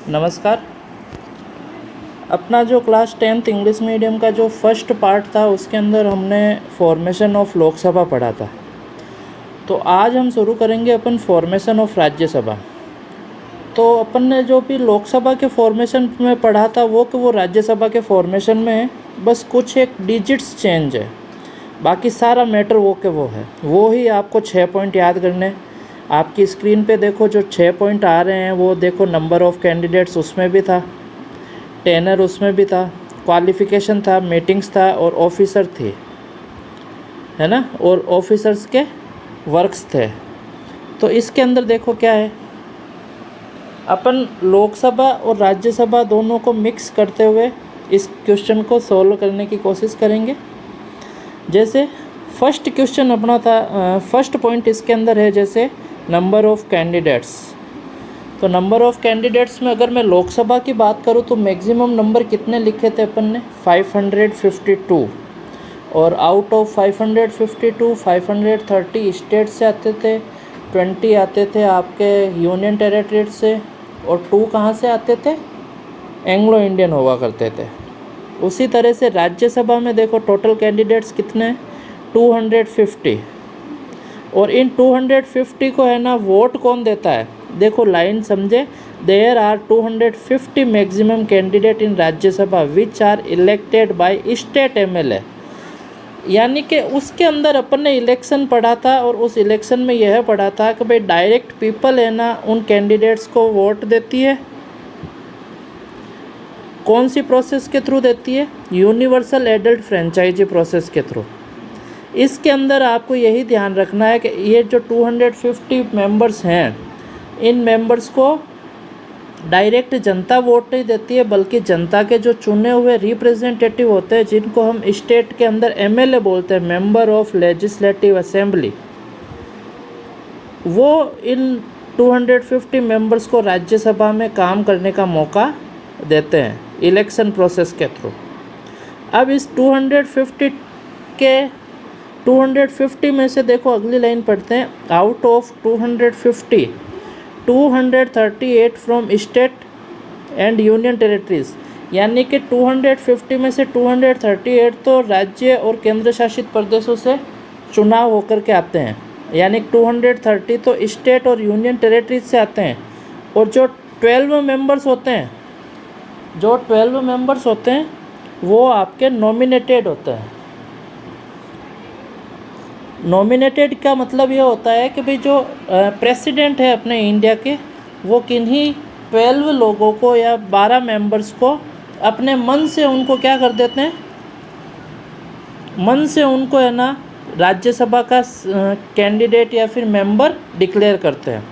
नमस्कार। अपना जो क्लास 10th इंग्लिश मीडियम का जो फर्स्ट पार्ट था उसके अंदर हमने फॉर्मेशन ऑफ लोकसभा पढ़ा था। तो आज हम शुरू करेंगे अपन फॉर्मेशन ऑफ राज्यसभा। तो अपन ने जो भी लोकसभा के फॉर्मेशन में पढ़ा था वो राज्यसभा के फॉर्मेशन में है, बस कुछ एक डिजिट्स चेंज है, बाकी सारा मैटर वो है। वो ही आपको 6 पॉइंट याद करने। आपकी स्क्रीन पे देखो जो 6 पॉइंट आ रहे हैं वो देखो, नंबर ऑफ़ कैंडिडेट्स उसमें भी था, टेनर उसमें भी था, क्वालिफ़िकेशन था, मीटिंग्स था और ऑफिसर थे, है ना, और ऑफिसर्स के वर्क्स थे। तो इसके अंदर देखो क्या है, अपन लोकसभा और राज्यसभा दोनों को मिक्स करते हुए इस क्वेश्चन को सॉल्व करने की कोशिश करेंगे। जैसे फर्स्ट क्वेश्चन अपना था, फर्स्ट पॉइंट इसके अंदर है जैसे नंबर ऑफ़ कैंडिडेट्स। तो नंबर ऑफ़ कैंडिडेट्स में अगर मैं लोकसभा की बात करूँ तो मैक्सिमम नंबर कितने लिखे थे अपन ने, 552। और आउट ऑफ 552 530 स्टेट से आते थे, 20 आते थे आपके यूनियन टेरिटरीज से, और 2 कहाँ से आते थे, एंग्लो इंडियन हुआ करते थे। उसी तरह से राज्यसभा में देखो टोटल कैंडिडेट्स कितने हैं, 250। और इन 250 को है ना वोट कौन देता है, देखो लाइन समझे, there are 250 maximum candidate in Rajya Sabha which are elected by state MLA. यानी कि उसके अंदर अपन ने इलेक्शन पढ़ा था और उस इलेक्शन में यह पढ़ा था कि भाई डायरेक्ट पीपल है ना उन कैंडिडेट्स को वोट देती है। कौन सी प्रोसेस के थ्रू देती है, यूनिवर्सल एडल्ट फ्रेंचाइजी प्रोसेस के थ्रू। इसके अंदर आपको यही ध्यान रखना है कि ये जो 250 मेंबर्स हैं, इन मेंबर्स को डायरेक्ट जनता वोट नहीं देती है, बल्कि जनता के जो चुने हुए रिप्रेजेंटेटिव होते हैं, जिनको हम स्टेट के अंदर एमएलए बोलते हैं, मेंबर ऑफ लेजिस्लेटिव असेंबली, वो इन 250 मेंबर्स को राज्यसभा में काम करने का मौका देते हैं इलेक्शन प्रोसेस के थ्रू। अब इस 250 में से देखो अगली लाइन पढ़ते हैं, out of 250 238 from state and union territories. यानी कि 250 में से 238 तो राज्य और केंद्र शासित प्रदेशों से चुनाव होकर के आते हैं, यानी 230 तो स्टेट और यूनियन टेरिटरीज से आते हैं। और जो 12 मेंबर्स होते हैं वो आपके नॉमिनेटेड होते हैं। नॉमिनेटेड का मतलब ये होता है कि भाई जो प्रेसिडेंट है अपने इंडिया के, वो किन्हीं 12 लोगों को या 12 मेंबर्स को अपने मन से उनको क्या कर देते हैं, मन से उनको है ना राज्यसभा का कैंडिडेट या फिर मेंबर डिक्लेयर करते हैं।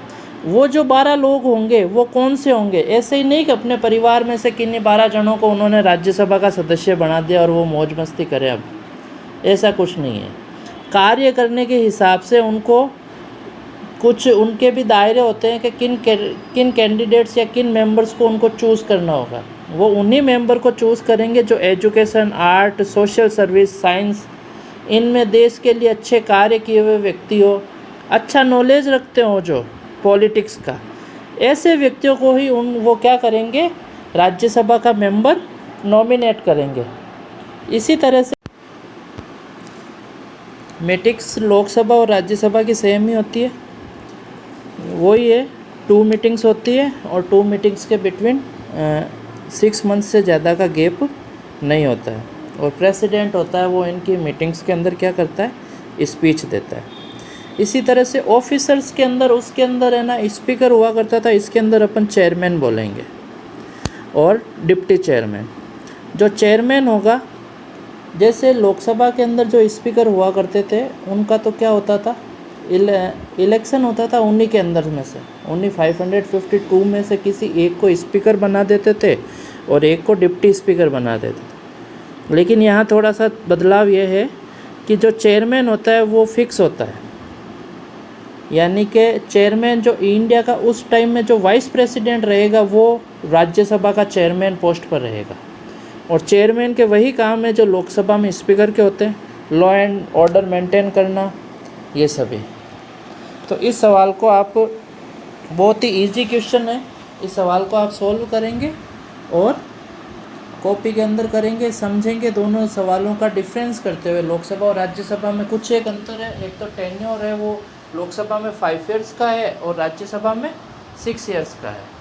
वो जो 12 लोग होंगे वो कौन से होंगे, ऐसे ही नहीं कि अपने परिवार में से किन्हीं 12 जनों को उन्होंने राज्यसभा का सदस्य बना दिया और वो मौज मस्ती करें। अब ऐसा कुछ नहीं है। कार्य करने के हिसाब से उनको कुछ उनके भी दायरे होते हैं कि किन कैंडिडेट्स या किन मेंबर्स को उनको चूज़ करना होगा। वो उन्हीं मेंबर को चूज़ करेंगे जो education, art, social service, science, इनमें देश के लिए अच्छे कार्य किए हुए व्यक्ति हो, अच्छा नॉलेज रखते हो जो पॉलिटिक्स का, ऐसे व्यक्तियों को ही वो क्या करेंगे, राज्यसभा का मेंबर नॉमिनेट करेंगे। इसी तरह से मीटिंग्स लोकसभा और राज्यसभा की सेम ही होती है, वही है, 2 मीटिंग्स होती है और 2 मीटिंग्स के बिटवीन 6 मंथ से ज़्यादा का गैप नहीं होता है। और प्रेसिडेंट होता है वो इनकी मीटिंग्स के अंदर क्या करता है, स्पीच देता है। इसी तरह से ऑफिसर्स के अंदर, उसके अंदर है ना स्पीकर हुआ करता था, इसके अंदर अपन चेयरमैन बोलेंगे और डिप्टी चेयरमैन। जो चेयरमैन होगा, जैसे लोकसभा के अंदर जो स्पीकर हुआ करते थे उनका तो क्या होता था, इलेक्शन होता था उन्हीं के अंदर में से, उन्हीं 552 में से किसी एक को स्पीकर बना देते थे और एक को डिप्टी स्पीकर बना देते थे। लेकिन यहाँ थोड़ा सा बदलाव ये है कि जो चेयरमैन होता है वो फिक्स होता है, यानी कि चेयरमैन जो इंडिया का उस टाइम में जो वाइस प्रेसिडेंट रहेगा वो राज्यसभा का चेयरमैन पोस्ट पर रहेगा। और चेयरमैन के वही काम है जो लोकसभा में स्पीकर के होते हैं, लॉ एंड ऑर्डर मेंटेन करना, ये सभी। तो इस सवाल को आप बहुत ही इजी क्वेश्चन है, इस सवाल को आप सोल्व करेंगे और कॉपी के अंदर करेंगे, समझेंगे दोनों सवालों का डिफरेंस करते हुए। लोकसभा और राज्यसभा में कुछ एक अंतर है, एक तो टेन्योर है वो लोकसभा में 5 ईयर्स का है और राज्यसभा में 6 ईयर्स का है।